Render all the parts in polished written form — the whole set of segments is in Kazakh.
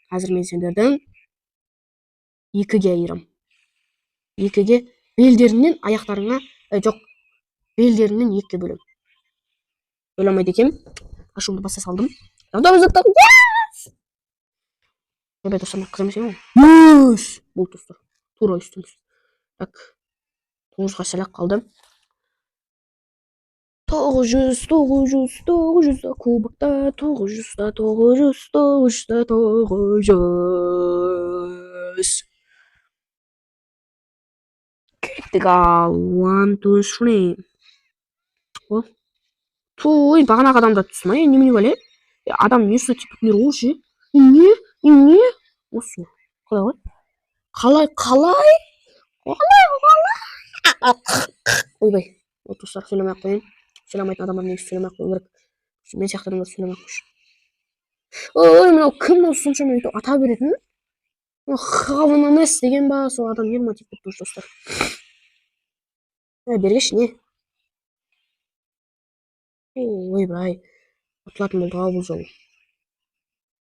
Қазір мен сендердің 2-ге айырам. 2-ге белдерінен аяқтарыңа, жоқ, белдерінен 2-ге бөлем. Бөле алмайды екем. Ашуымды баса салдым. Ебай достар, қызым емес екен. Бұл достар. Тура үстіміз. Так. 9-ға сәлек қалды. 900 кубокта 900. Кеттік ал. 1, 2, 3. Туй, бағанағы адамда түсін ма? Немене бәле? Адам не ұста типа не рожи? Не? Осы. Қалай? Ойбай. Вот достар, сөйлемей ақ қояйын. Сөйлемейтін адамдар негізі сөйлемей ақ қою керек. Мен сияқты адамдар сөйлемей ақ қойшы. Ой, мынау кім осы соншама өйтіп ата беретін? Хавананес деген ба? Сол адам не ма тип кетті достар. Бергеш не? Ойбай. Ұтылатын болды ау бұл жолы.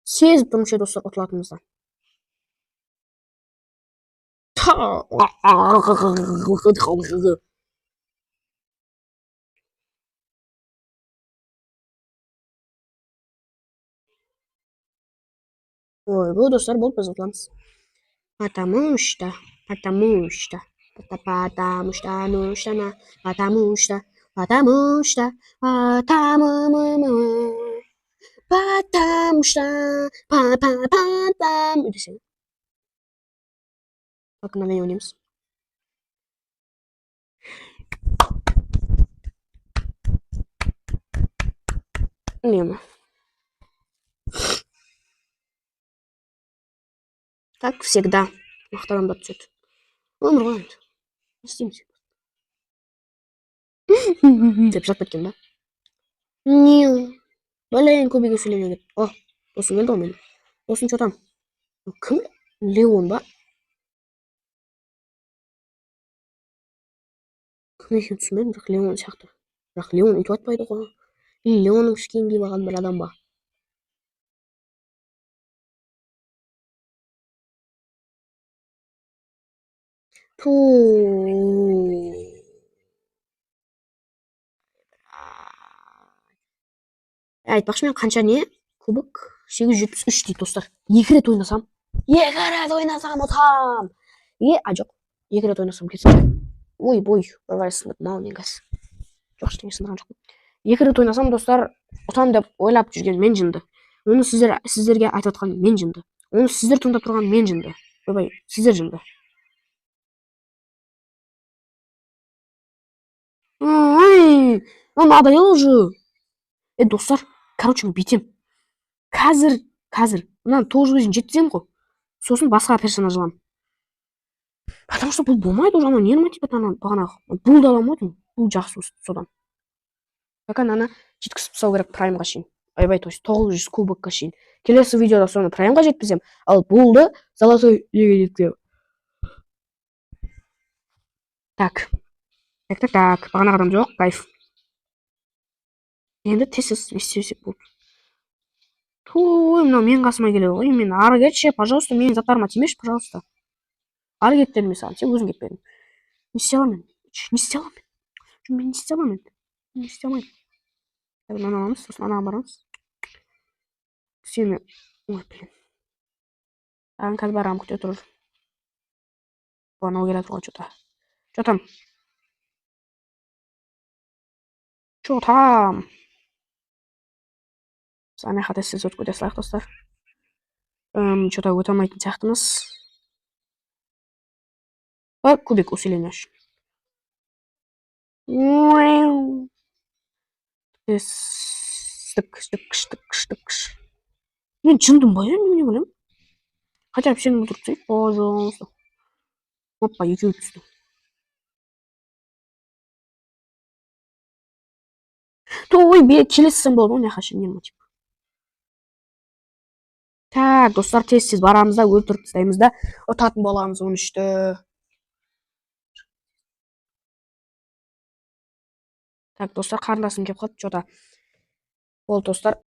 Сезіп тұрмын достар ұтылатынымызда. Ой, бұл достар болып біз ұтыламыз. Потому что, өйтесің. Обыкновение ойнаймыз. Нема. Так всегда. Мақтарамдар түседі. Өмір ғой енді. Не істейміз? Деп жатып кеткен ба? Не? Блин, көбейге сөйлеме деп. О, досың келді ғой менің. Досың что там? Кім? Леон ба? Кім екенін түсінбедім, бірақ Леон сияқты. Бірақ Леон өйтіп айтпайды ғой. Леонның киім киіп алған бір адам ба? Айтпақшы мен қанша не? Кубок 873 дейді достар. 2 рет ойнасам ұтам. Жоқ. 2 рет ойнасам кетсем. Ой, бай сындып мал мен қазір. Жоқ, ештеңе сындырған жоқпын. 2 рет ойнасам достар ұтам деп ойлап жүрген мен жынды. Оны сіздерге айтып жатқан мен жынды. Оны сіздер тыңдап тұрған мен жынды. Ойбай, сіздер жынды. Ой, надоело уже. Достар, короче, мен бүйтем. Қазір мынаны 9 кезін жеткіземін ғой. Сосын басқа персонаж аламын. Потому что бұл болмайды уже, ана нені типа бағанағы. Бұл да аламын, бұл жақсы содан. Пока ана жеткізіп тастау керек праймға шейін. Айбай, то есть 900 кубокқа шейін. Келесі видеода соны праймға жеткізем, ал бұлды золотой неге жеткізем. Так, бағанағы адам жоқ, кайф. Енді тез істесек болды. Туй, мынау мен қасыма келеді ғой. Мен ары кетші, пожалуйста, менің заттарыма тимеші, пожалуйста. Ары кет дедім мен саған, сен өзің кетпедің. Не істей аламын? Мен не істей алмаймын. Мынаны аламыз, сосын анаға барамыз. Сені, ой, блин. Қазір барам, күте тұр. Анау келе тұрған что-то. Что там? Ана жаққа тез өтіп салайық достар. Что-то өте алмайтын сияқтымыз. Кубик усиления үшін. Штык. Мен жындым ба, не білем. Хотя бы сені бұлдырып тейік, пожалуйста. Опа, екеуі түсті. Ой, келесісің болды, не қашы, не ма, типа. Так, достар, тез барамыз да, өлтіріп тастаймыз да, ұтатын боламыз 13-ті. Так, достар, қарындасым кеп қалды, что-то. Болды, достар.